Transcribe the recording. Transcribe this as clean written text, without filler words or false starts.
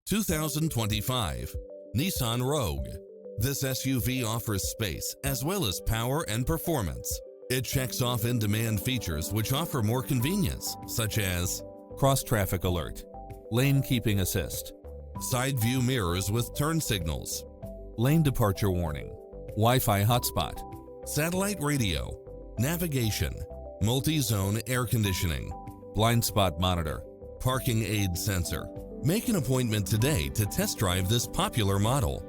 2025 Nissan Rogue. This SUV offers space as well as power and performance. It checks off in-demand features which offer more convenience, such as cross-traffic alert, lane keeping assist, side view mirrors with turn signals, lane departure warning, Wi-Fi hotspot, satellite radio, navigation, multi-zone air conditioning, blind spot monitor, parking aid sensor. Make an appointment today to test drive this popular model.